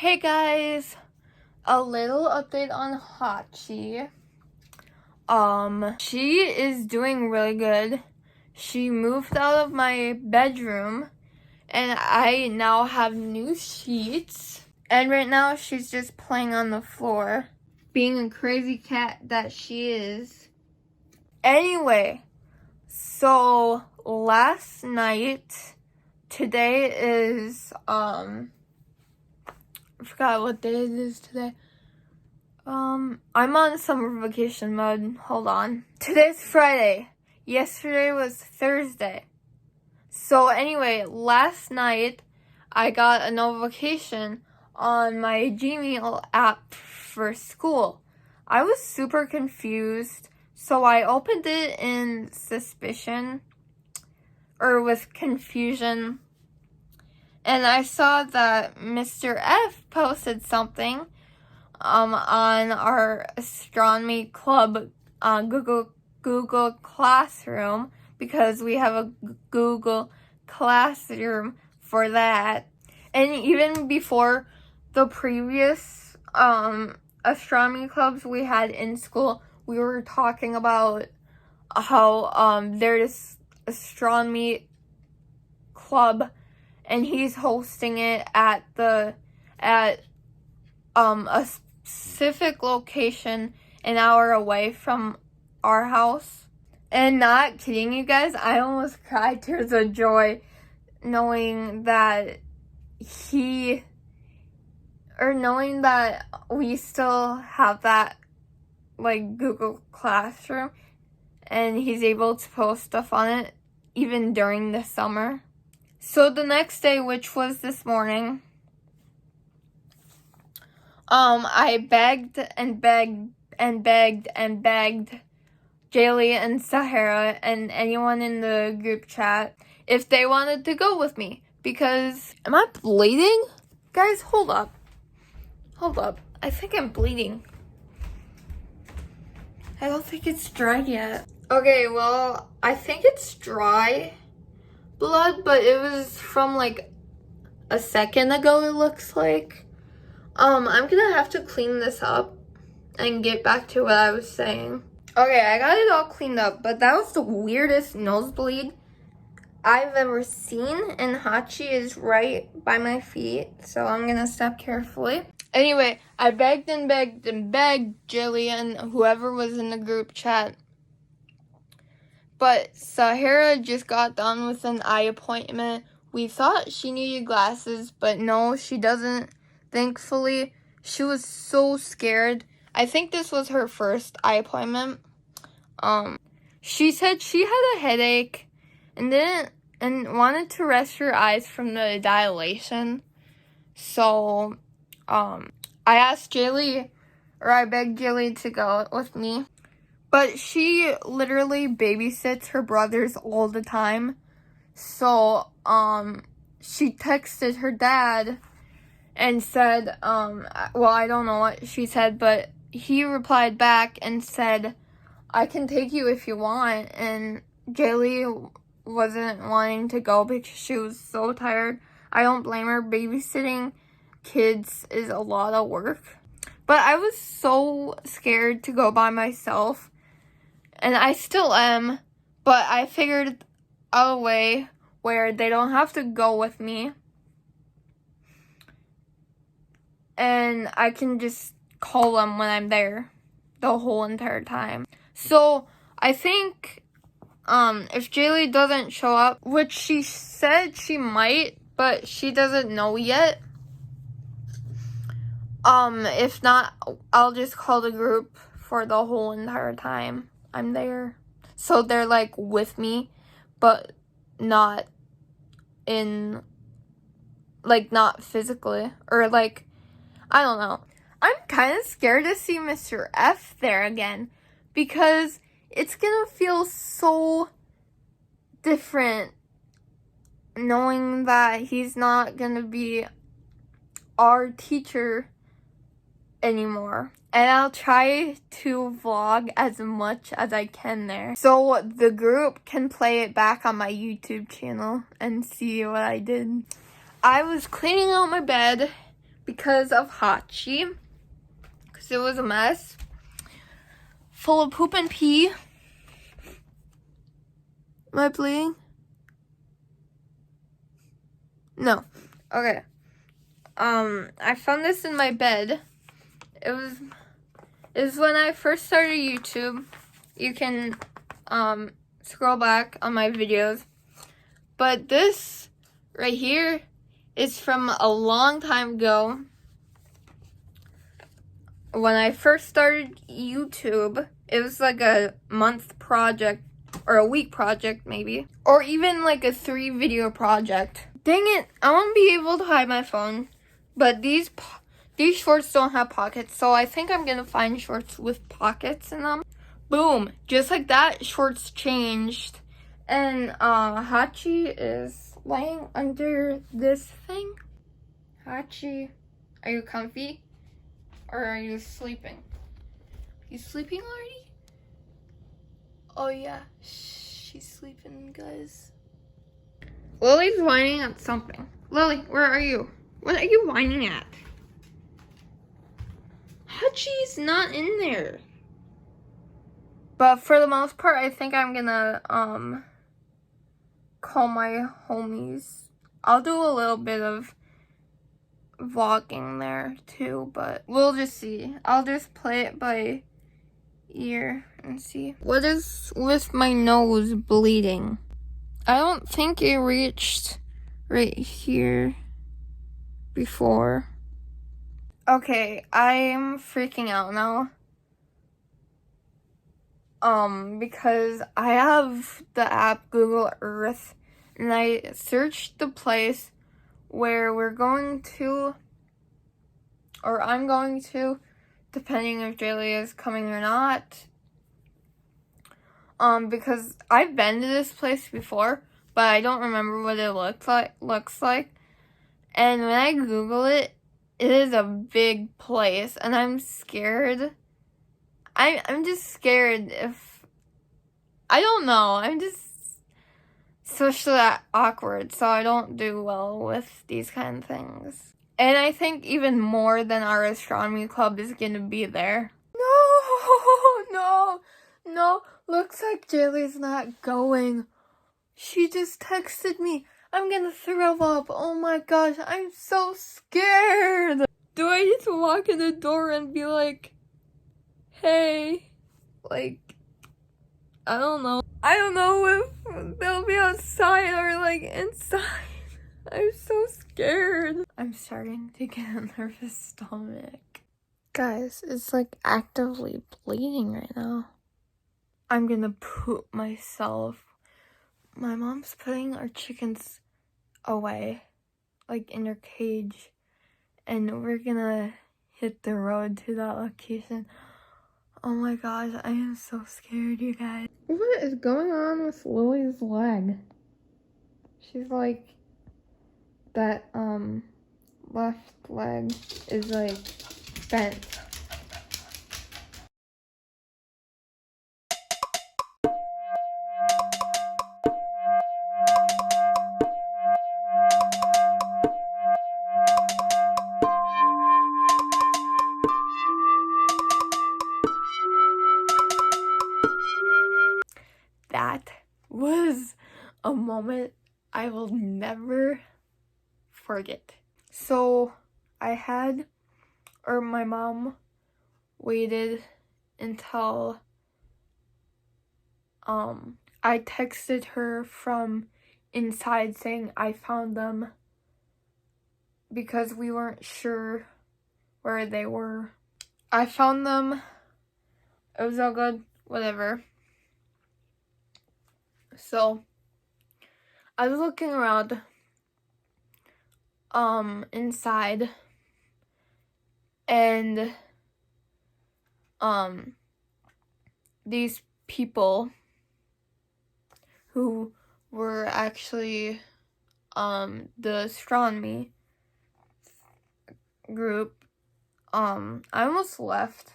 Hey guys, a little update on Hachi. She is doing really good. She moved out of my bedroom and I now have new sheets. And right now she's just playing on the floor, being a crazy cat that she is. Anyway, so last night, today is, I forgot what day it is today. I'm on summer vacation mode. Hold on. Today's Friday. Yesterday was Thursday. So anyway, last night I got a notification on my Gmail app for school. I was super confused, so I opened it in suspicion or with confusion. And I saw that Mr. F posted something on our Astronomy Club Google Classroom, because we have a Google Classroom for that. And even before the previous astronomy clubs we had in school, we were talking about how there's astronomy club and he's hosting it at a specific location an hour away from our house. And not kidding you guys, I almost cried tears of joy knowing that we still have that like Google Classroom and he's able to post stuff on it even during the summer. So the next day, which was this morning, I begged and begged and begged and begged Jaylee and Sahara and anyone in the group chat if they wanted to go with me. Because, am I bleeding? Guys, hold up. Hold up. I think I'm bleeding. I don't think it's dry yet. Okay, well, I think it's dry blood, but it was from like a second ago, it looks like. I'm gonna have to clean this up and get back to what I was saying. Okay, I got it all cleaned up, but that was the weirdest nosebleed I've ever seen, and Hachi is right by my feet, so I'm gonna step carefully. Anyway, I begged and begged and begged Jilly and whoever was in the group chat, but Sahara just got done with an eye appointment. We thought she needed glasses, but no, she doesn't. Thankfully, she was so scared. I think this was her first eye appointment. She said she had a headache and wanted to rest her eyes from the dilation. So, I asked Jaylee, or I begged Jaylee to go with me. But she literally babysits her brothers all the time. So, she texted her dad and said, well, I don't know what she said, but he replied back and said, I can take you if you want. And Jaylee wasn't wanting to go because she was so tired. I don't blame her. Babysitting kids is a lot of work. But I was so scared to go by myself. And I still am. But I figured out a way where they don't have to go with me. And I can just call them when I'm there the whole entire time. So I think if Jaylee doesn't show up, which she said she might, but she doesn't know yet. If not, I'll just call the group for the whole entire time I'm there. So they're like with me, but not physically, or like, I don't know. I'm kind of scared to see Mr. F there again because it's gonna feel so different knowing that he's not gonna be our teacher anymore. And I'll try to vlog as much as I can there, so the group can play it back on my YouTube channel and see what I did. I was cleaning out my bed because of Hachi. Because it was a mess. Full of poop and pee. Am I bleeding? No. Okay. I found this in my bed. It was when I first started YouTube. You can scroll back on my videos. But this right here is from a long time ago. When I first started YouTube, it was like a month project or a week project maybe, or even like a 3-video project. Dang it, I want to be able to hide my phone, but these shorts don't have pockets, so I think I'm gonna find shorts with pockets in them. Boom, just like that, shorts changed. And Hachi is laying under this thing. Hachi, are you comfy? Or are you sleeping? You sleeping already? Oh yeah, she's sleeping, guys. Lily's whining at something. Lily, where are you? What are you whining at? Hachi's not in there. But for the most part, I think I'm gonna call my homies. I'll do a little bit of vlogging there too, but we'll just see. I'll just play it by ear and see. What is with my nose bleeding? I don't think it reached right here before. Okay, I'm freaking out now. Because I have the app Google Earth, and I searched the place where we're going to, or I'm going to, depending if Jaylee is coming or not. Because I've been to this place before, but I don't remember what it looks like. And when I Google it, it is a big place, and I'm scared. I'm just scared if, I don't know, I'm just socially awkward, so I don't do well with these kind of things. And I think even more than our astronomy club is gonna be there. No, looks like Jaylee's not going. She just texted me. I'm gonna throw up. Oh my gosh, I'm so scared. Do I need to walk in the door and be like, hey, like, I don't know. I don't know if they'll be outside or like inside. I'm so scared. I'm starting to get a nervous stomach. Guys, it's like actively bleeding right now. I'm gonna poop myself. My mom's putting our chickens away, like in their cage, and we're gonna hit the road to that location. Oh my gosh, I am so scared, you guys. What is going on with Lily's leg? She's like, that left leg is like bent. That was a moment I will never forget. So my mom waited until I texted her from inside saying I found them because we weren't sure where they were. I found them. It was all good. Whatever. So I was looking around inside, and these people who were actually the astronomy group, I almost left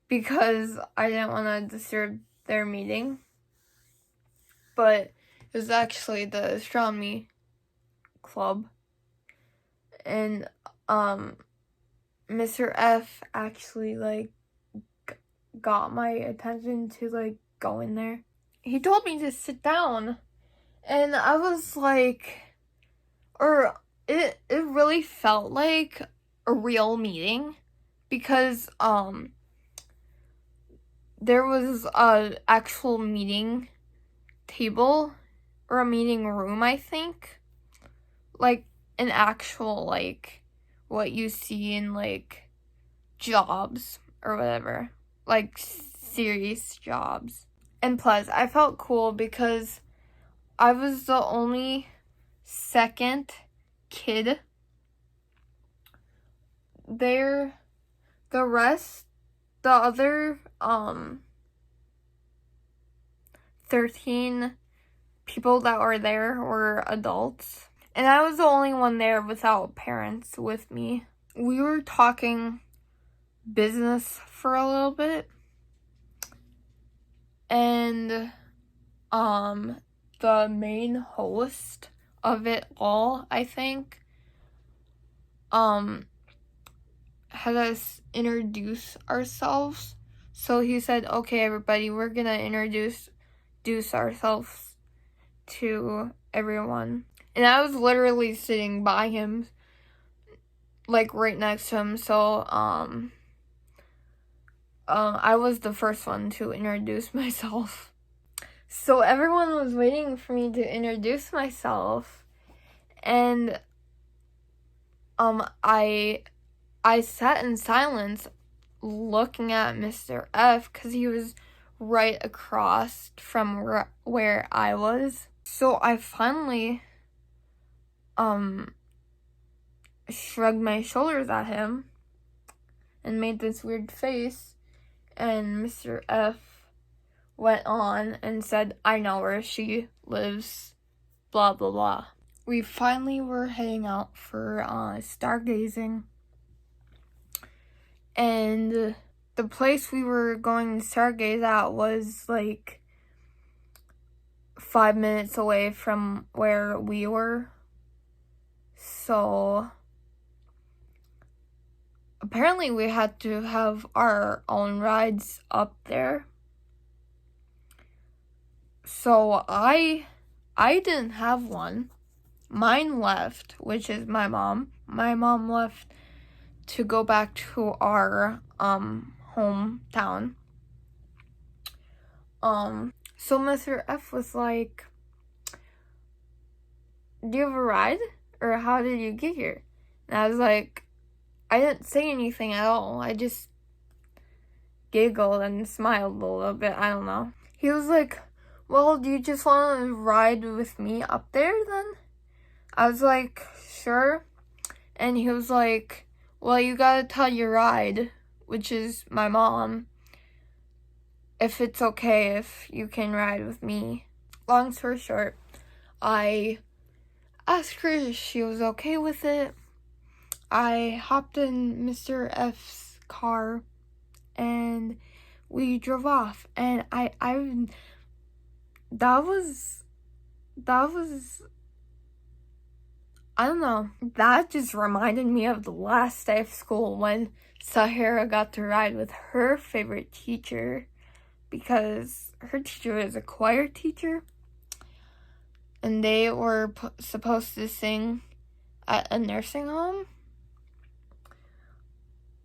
because I didn't want to disturb their meeting, but it was actually the astronomy club, and Mr. F actually, like, got my attention to, like, go in there. He told me to sit down, and I was like, it really felt like a real meeting, because, there was a actual meeting table, or a meeting room, I think, like, an actual, like, what you see in, like, jobs, or whatever, like, serious jobs. And plus, I felt cool because I was the only second kid there. The rest, the other 13 people that were there were adults, and I was the only one there without parents with me. We were talking business for a little bit, and the main host of it all, I think, had us introduce ourselves. So he said, okay, everybody, we're gonna introduce ourselves to everyone. And I was literally sitting by him, like, right next to him, so, I was the first one to introduce myself. So everyone was waiting for me to introduce myself, and, I sat in silence looking at Mr. F because he was right across from where I was. So I finally, shrugged my shoulders at him and made this weird face, and Mr. F went on and said, I know where she lives, blah, blah, blah. We finally were heading out for stargazing, and the place we were going to stargaze at was like 5 minutes away from where we were. So apparently we had to have our own rides up there. So I didn't have one. Mine left, which is my mom. My mom left to go back to our hometown. So Mr. F was like, do you have a ride? Or how did you get here? And I was like, I didn't say anything at all. I just giggled and smiled a little bit. I don't know. He was like, well, do you just want to ride with me up there then? I was like, sure. And he was like, well, you gotta tell your ride, which is my mom, if it's okay if you can ride with me. Long story short, I asked her if she was okay with it. I hopped in Mr. F's car and we drove off, and that was I don't know. That just reminded me of the last day of school when Sahara got to ride with her favorite teacher, because her teacher is a choir teacher, and they were supposed to sing at a nursing home.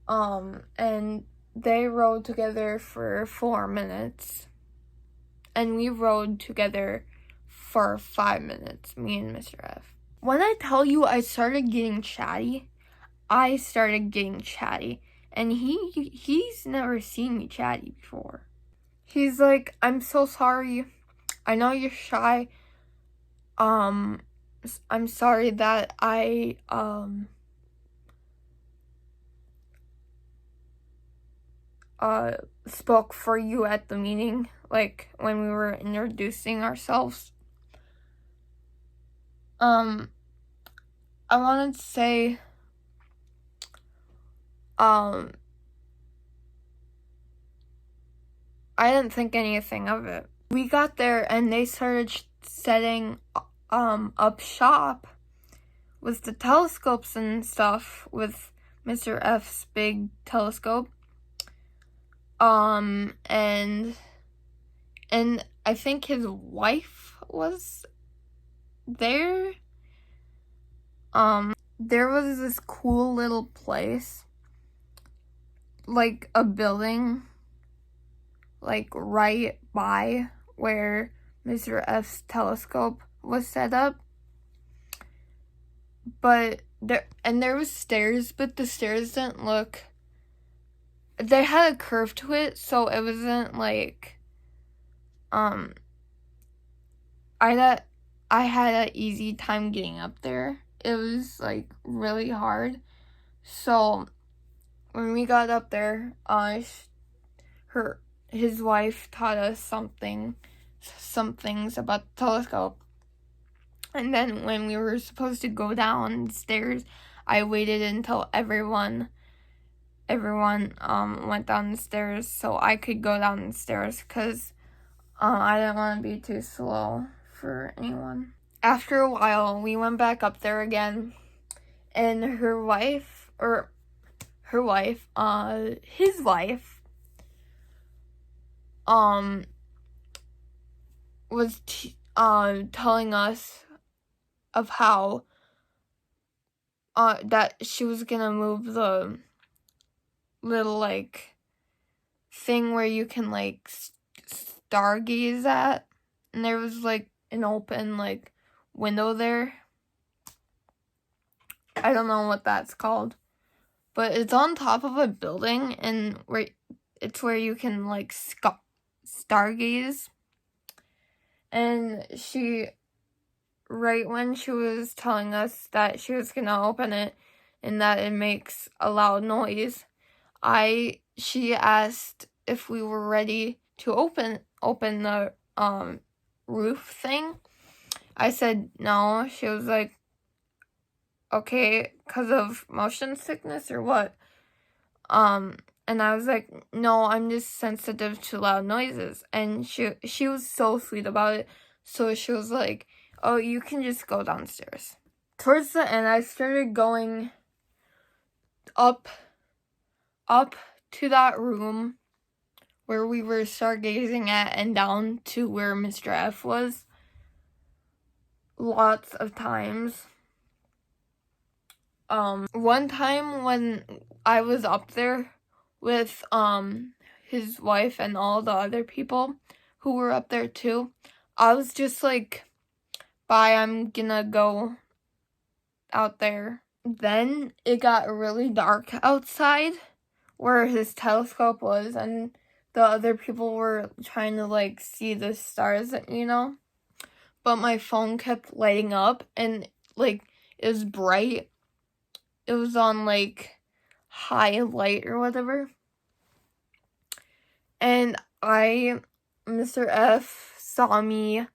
And they rode together for 4 minutes, and we rode together for 5 minutes, me and Mr. F. When I tell you I started getting chatty, I started getting chatty, and he's never seen me chatty before. He's like, I'm so sorry. I know you're shy. I'm sorry that I spoke for you at the meeting, like when we were introducing ourselves. I wanted to say, I didn't think anything of it. We got there and they started setting up shop with the telescopes and stuff with Mr. F's big telescope. And I think his wife was there. There was this cool little place, like a building, like right by where Mr. F's telescope was set up. But there was stairs, but the stairs didn't look, they had a curve to it, so it wasn't like, I had an easy time getting up there. It was like really hard. So when we got up there, his wife taught us some things about the telescope. And then when we were supposed to go downstairs, I waited until everyone went down the stairs so I could go down the stairs, because I didn't want to be too slow for anyone. After a while, we went back up there again, and his wife was telling us of how that she was gonna move the little like thing where you can like stargaze at, and there was like an open like window there. I don't know what that's called, but it's on top of a building, and where you can like stargaze. And right when she was telling us that she was gonna open it and that it makes a loud noise, she asked if we were ready to open the roof thing. I said no. She was like, okay, because of motion sickness or what? And I was like, no, I'm just sensitive to loud noises. And she was so sweet about it. So she was like, oh, you can just go downstairs. Towards the end, I started going up to that room where we were stargazing at, and down to where Mr. F was. Lots of times. One time when I was up there with his wife and all the other people who were up there too, I was just like, bye, I'm gonna go out there. Then it got really dark outside where his telescope was, and the other people were trying to like see the stars, but my phone kept lighting up, and like it was bright. It was on like high light or whatever. And Mr. F saw me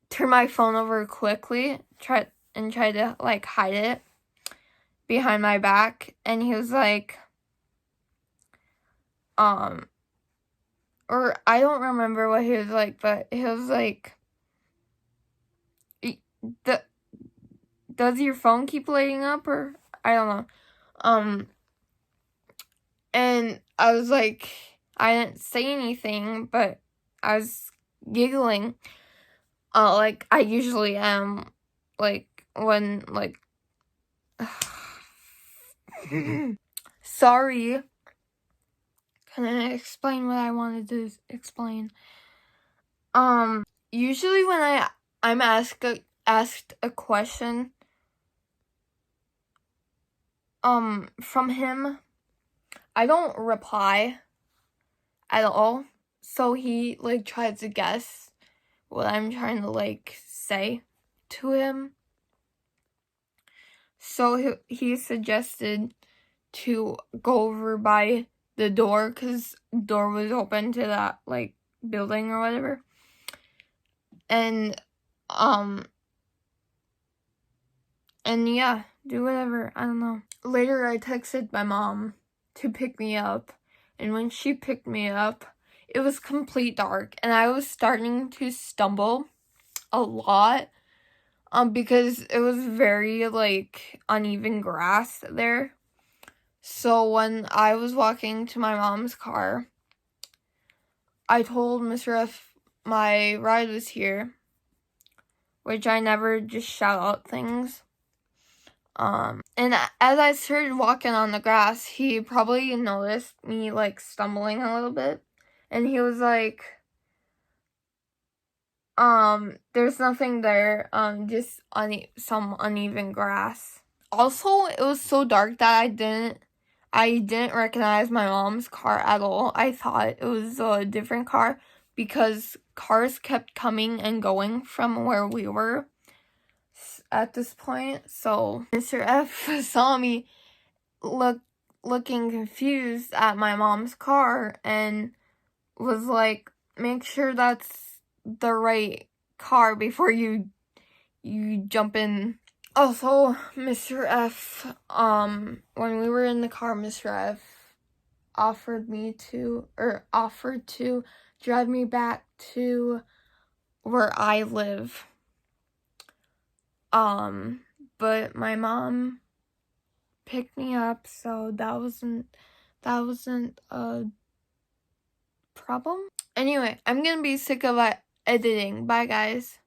turn my phone over quickly, try to like hide it behind my back, and he was like, or I don't remember what he was like, but he was like, does your phone keep lighting up, or I don't know. And I was like, I didn't say anything, but I was giggling, like I usually am, like when like sorry. Can I explain what I wanted to explain? Usually when I'm asked a question from him, I don't reply at all. So he like tries to guess what I'm trying to like say to him. So he suggested to go over by the door, because door was open to that like building or whatever. And yeah, do whatever, I don't know. Later I texted my mom to pick me up, and when she picked me up, it was complete dark, and I was starting to stumble a lot. because it was very, like, uneven grass there. So when I was walking to my mom's car, I told Mr. F my ride was here, which I never just shout out things. And as I started walking on the grass, he probably noticed me, like, stumbling a little bit. And he was like, there's nothing there, just some uneven grass. Also, it was so dark that I didn't recognize my mom's car at all. I thought it was a different car because cars kept coming and going from where we were at this point. So Mr. F saw me looking confused at my mom's car and was like, make sure that's the right car before you jump in. Also, Mr. F, when we were in the car, Mr. F offered to drive me back to where I live. But my mom picked me up, so that wasn't a problem. Anyway, I'm gonna be sick of editing. Bye, guys.